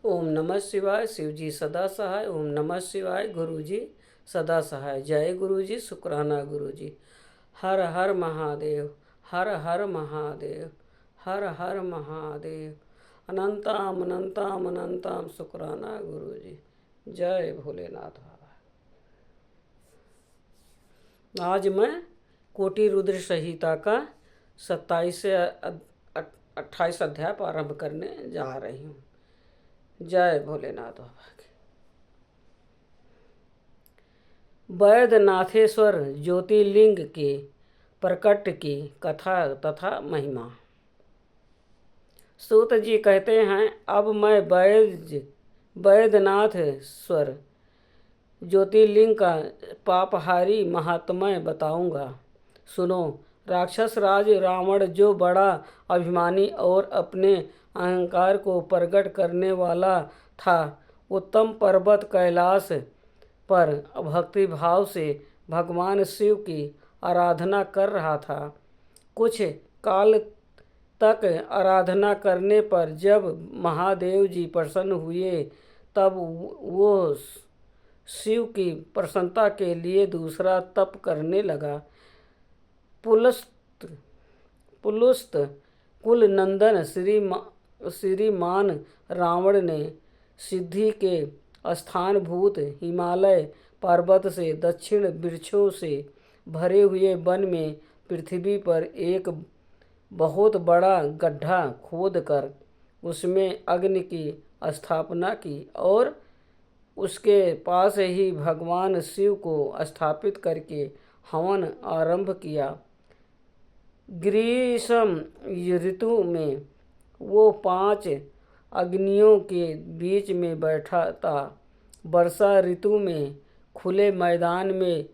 ओम नमः शिवाय। शिव जी सदा सहाय। ओम नमः शिवाय। गुरु जी सदा सहाय। जय गुरु जी। शुक्राना गुरु जी। हर हर महादेव। हर हर महादेव। हर हर महादेव। अनंताम अनंताम अनंताम शुक्राना गुरु जी। जय भोलेनाथ बाबा। आज मैं कोटि रुद्र संहिता का 27 से 28 अध्याय प्रारंभ करने जा रही हूँ। जय भोलेनाथ बाबा की। वैद्यनाथेश्वर ज्योतिर्लिंग के प्रकट की कथा तथा महिमा। सूत जी कहते हैं, अब मैं वैद्यनाथेश्वर ज्योतिर्लिंग का पापहारी महात्म्य बताऊंगा। सुनो। राक्षस राज रावण जो बड़ा अभिमानी और अपने अहंकार को प्रकट करने वाला था, उत्तम पर्वत कैलाश पर भक्ति भाव से भगवान शिव की आराधना कर रहा था। कुछ काल तक आराधना करने पर जब महादेव जी प्रसन्न हुए, तब वो शिव की प्रसन्नता के लिए दूसरा तप करने लगा। पुलुस्त कुल नंदन श्रीमान रावण ने सिद्धि के स्थानभूत हिमालय पर्वत से दक्षिण वृक्षों से भरे हुए वन में पृथ्वी पर एक बहुत बड़ा गड्ढा खोदकर उसमें अग्नि की स्थापना की और उसके पास ही भगवान शिव को स्थापित करके हवन आरंभ किया। ग्रीष्म ऋतु में वो 5 अग्नियों के बीच में बैठा था। वर्षा ऋतु में खुले मैदान में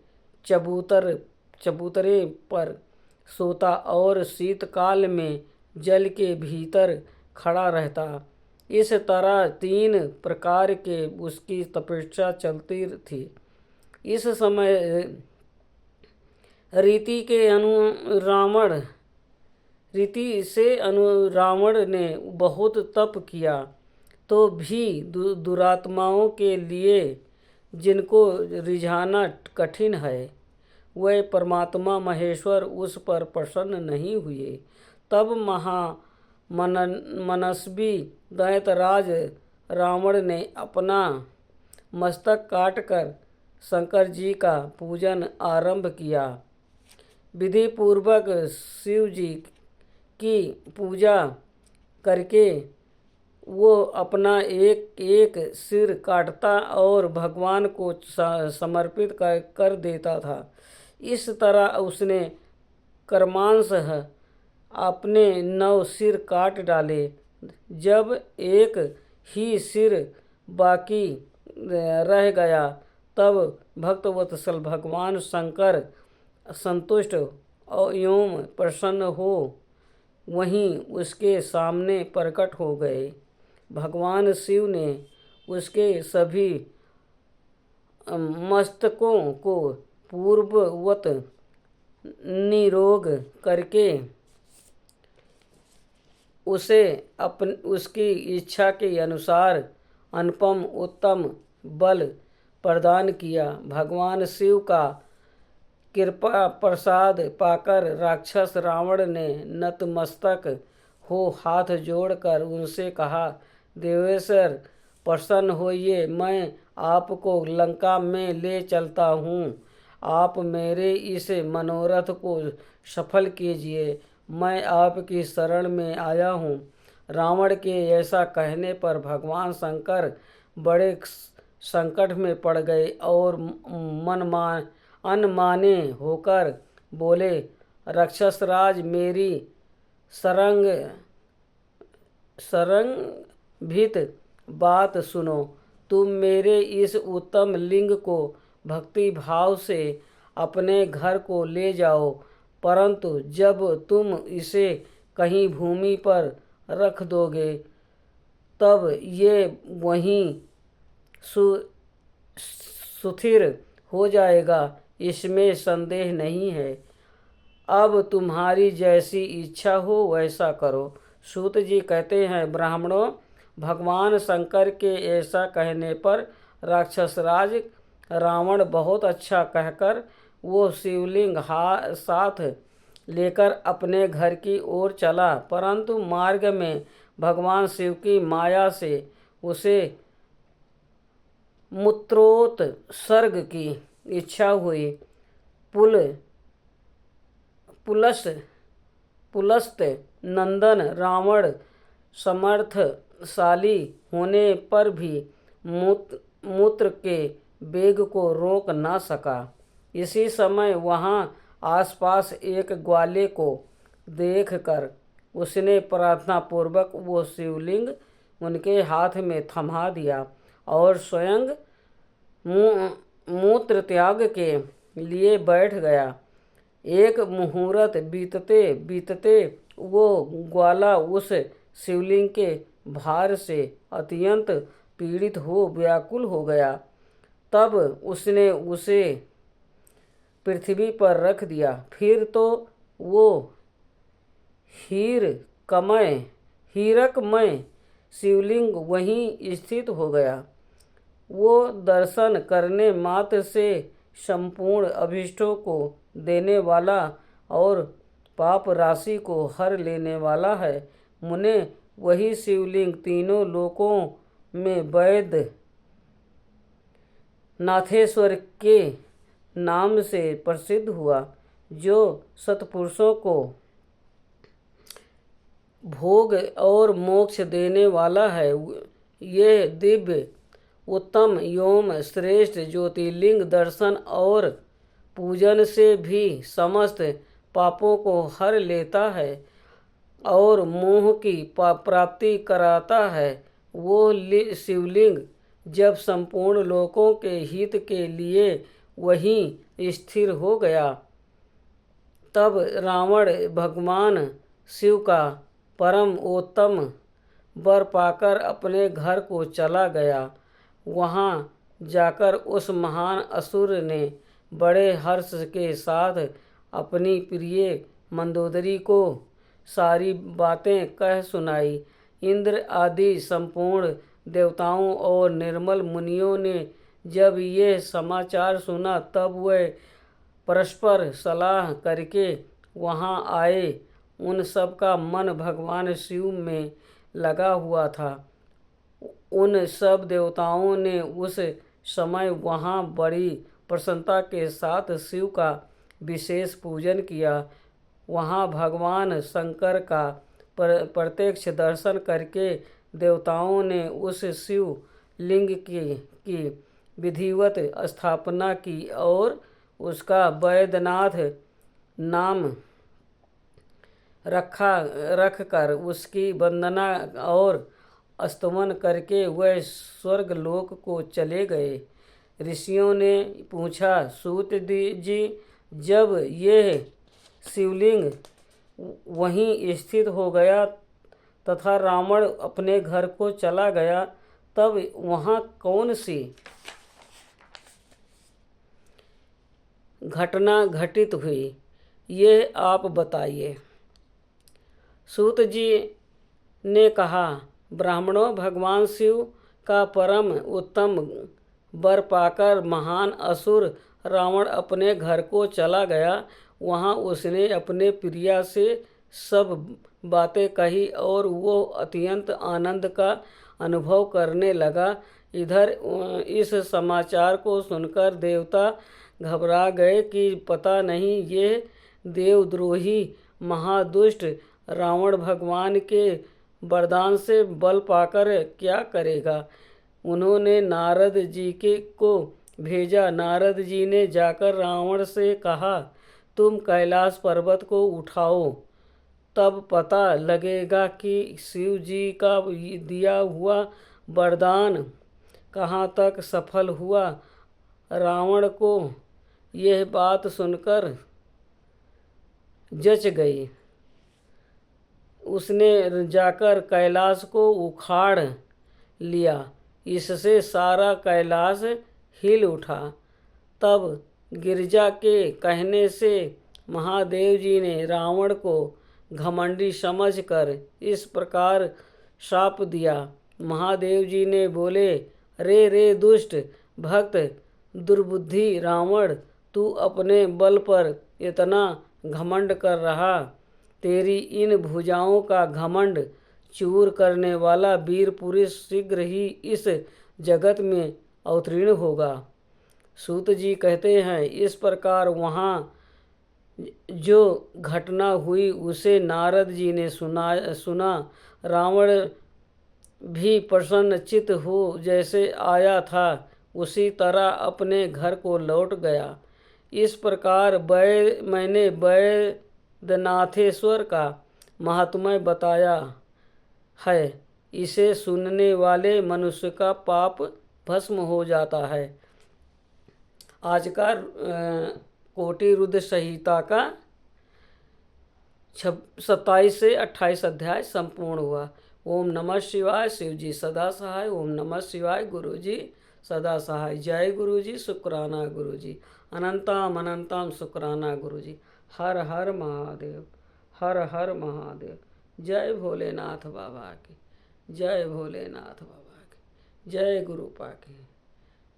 चबूतरे पर सोता और शीतकाल में जल के भीतर खड़ा रहता। इस तरह 3 प्रकार के उसकी तपस्या चलती थी। इस समय रीति से रावण ने बहुत तप किया तो भी दुरात्माओं के लिए, जिनको रिझाना कठिन है, वह परमात्मा महेश्वर उस पर प्रसन्न नहीं हुए। तब मनस्वी दैत्यराज रावण ने अपना मस्तक काटकर शंकर जी का पूजन आरंभ किया। विधि पूर्वक शिव जी की पूजा करके वो अपना एक एक सिर काटता और भगवान को समर्पित कर देता था। इस तरह उसने कर्मांशः अपने 9 सिर काट डाले। जब एक ही सिर बाकी रह गया, तब भक्तवत्सल भगवान शंकर संतुष्ट एवं प्रसन्न हो वहीं उसके सामने प्रकट हो गए। भगवान शिव ने उसके सभी मस्तकों को पूर्ववत निरोग करके उसे उसकी इच्छा के अनुसार अनुपम उत्तम बल प्रदान किया। भगवान शिव का कृपा प्रसाद पाकर राक्षस रावण ने नतमस्तक हो हाथ जोड़कर उनसे कहा, देवेश्वर प्रसन्न होइए, मैं आपको लंका में ले चलता हूँ। आप मेरे इस मनोरथ को सफल कीजिए, मैं आपकी शरण में आया हूँ। रावण के ऐसा कहने पर भगवान शंकर बड़े संकट में पड़ गए और अनमाने होकर बोले, राक्षसराज मेरी सरंभित बात सुनो। तुम मेरे इस उत्तम लिंग को भक्ति भाव से अपने घर को ले जाओ, परंतु जब तुम इसे कहीं भूमि पर रख दोगे, तब ये वहीं सुस्थिर हो जाएगा, इसमें संदेह नहीं है। अब तुम्हारी जैसी इच्छा हो वैसा करो। सूत जी कहते हैं, ब्राह्मणों, भगवान शंकर के ऐसा कहने पर राक्षसराज रावण बहुत अच्छा कहकर वो शिवलिंग साथ लेकर अपने घर की ओर चला, परंतु मार्ग में भगवान शिव की माया से उसे मूत्रोत्सर्ग की इच्छा हुई। पुलस्त नंदन रावण समर्थशाली होने पर भी मूत्र के वेग को रोक न सका। इसी समय वहाँ आसपास एक ग्वाले को देखकर उसने प्रार्थना पूर्वक वो शिवलिंग उनके हाथ में थमा दिया और स्वयं मूत्र त्याग के लिए बैठ गया। एक मुहूर्त बीतते बीतते वो ग्वाला उस शिवलिंग के भार से अत्यंत पीड़ित हो व्याकुल हो गया। तब उसने उसे पृथ्वी पर रख दिया। फिर तो वो हीरकमय शिवलिंग वहीं स्थित हो गया। वो दर्शन करने मात्र से संपूर्ण अभिष्टों को देने वाला और पाप राशि को हर लेने वाला है। मुने, वही शिवलिंग तीनों लोकों में वैद्य नाथेश्वर के नाम से प्रसिद्ध हुआ, जो सत्पुरुषों को भोग और मोक्ष देने वाला है। यह दिव्य उत्तम एवं श्रेष्ठ ज्योतिर्लिंग दर्शन और पूजन से भी समस्त पापों को हर लेता है और मोह की प्राप्ति कराता है। वो शिवलिंग जब संपूर्ण लोकों के हित के लिए वहीं स्थिर हो गया, तब रावण भगवान शिव का परम उत्तम वर पाकर अपने घर को चला गया। वहाँ जाकर उस महान असुर ने बड़े हर्ष के साथ अपनी प्रिय मंदोदरी को सारी बातें कह सुनाई। इंद्र आदि संपूर्ण देवताओं और निर्मल मुनियों ने जब ये समाचार सुना, तब वे परस्पर सलाह करके वहाँ आए। उन सब का मन भगवान शिव में लगा हुआ था। उन सब देवताओं ने उस समय वहाँ बड़ी प्रसन्नता के साथ शिव का विशेष पूजन किया। वहाँ भगवान शंकर का प्रत्यक्ष दर्शन करके देवताओं ने उस शिव लिंग की विधिवत स्थापना की और उसका वैद्यनाथ नाम रख कर उसकी वंदना और स्तमन करके वह स्वर्गलोक को चले गए। ऋषियों ने पूछा, सूत जी, जब यह शिवलिंग वहीं स्थित हो गया तथा रावण अपने घर को चला गया, तब वहाँ कौन सी घटना घटित हुई, ये आप बताइए। सूत जी ने कहा, ब्राह्मणों, भगवान शिव का परम उत्तम वर पाकर महान असुर रावण अपने घर को चला गया। वहाँ उसने अपने प्रिया से सब बातें कही और वो अत्यंत आनंद का अनुभव करने लगा। इधर इस समाचार को सुनकर देवता घबरा गए कि पता नहीं ये देवद्रोही महादुष्ट रावण भगवान के वरदान से बल पाकर क्या करेगा। उन्होंने नारद जी को भेजा। नारद जी ने जाकर रावण से कहा, तुम कैलाश पर्वत को उठाओ, तब पता लगेगा कि शिव जी का दिया हुआ वरदान कहाँ तक सफल हुआ। रावण को यह बात सुनकर जच गई। उसने जाकर कैलाश को उखाड़ लिया। इससे सारा कैलाश हिल उठा। तब गिरजा के कहने से महादेव जी ने रावण को घमंडी समझकर इस प्रकार शाप दिया महादेव जी ने बोले, रे रे दुष्ट भक्त दुर्बुद्धि रावण, तू अपने बल पर इतना घमंड कर रहा। तेरी इन भुजाओं का घमंड चूर करने वाला वीर पुरुष शीघ्र ही इस जगत में अवतीर्ण होगा। सूत जी कहते हैं, इस प्रकार वहाँ जो घटना हुई उसे नारद जी ने सुना। रावण भी प्रसन्नचित्त हो जैसे आया था उसी तरह अपने घर को लौट गया। इस प्रकार मैंने वैद्यनाथेश्वर का महात्म्य बताया है। इसे सुनने वाले मनुष्य का पाप भस्म हो जाता है। आज का कोटि रुद्र संहिता का 27 से 28 अध्याय संपूर्ण हुआ। ओम नमः शिवाय। शिव जी सदा सहाय। ओम नमः शिवाय। गुरु जी सदा सहाय। जय गुरु जी। शुक्राना गुरु जी। अनंतम अनंतम शुक्राना गुरु जी। हर हर महादेव। हर हर महादेव। जय भोलेनाथ बाबा की। जय भोलेनाथ बाबा की। जय गुरु पाकी।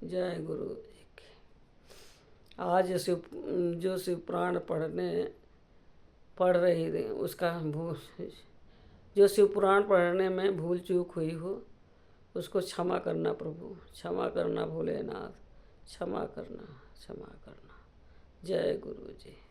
जय गुरु जी की। आज जो शिव पुराण पढ़ रही थी उसका जो शिव पुराण पढ़ने में भूल चूक हुई हो उसको क्षमा करना प्रभु, क्षमा करना भोलेनाथ, क्षमा करना, क्षमा करना। जय गुरु जी।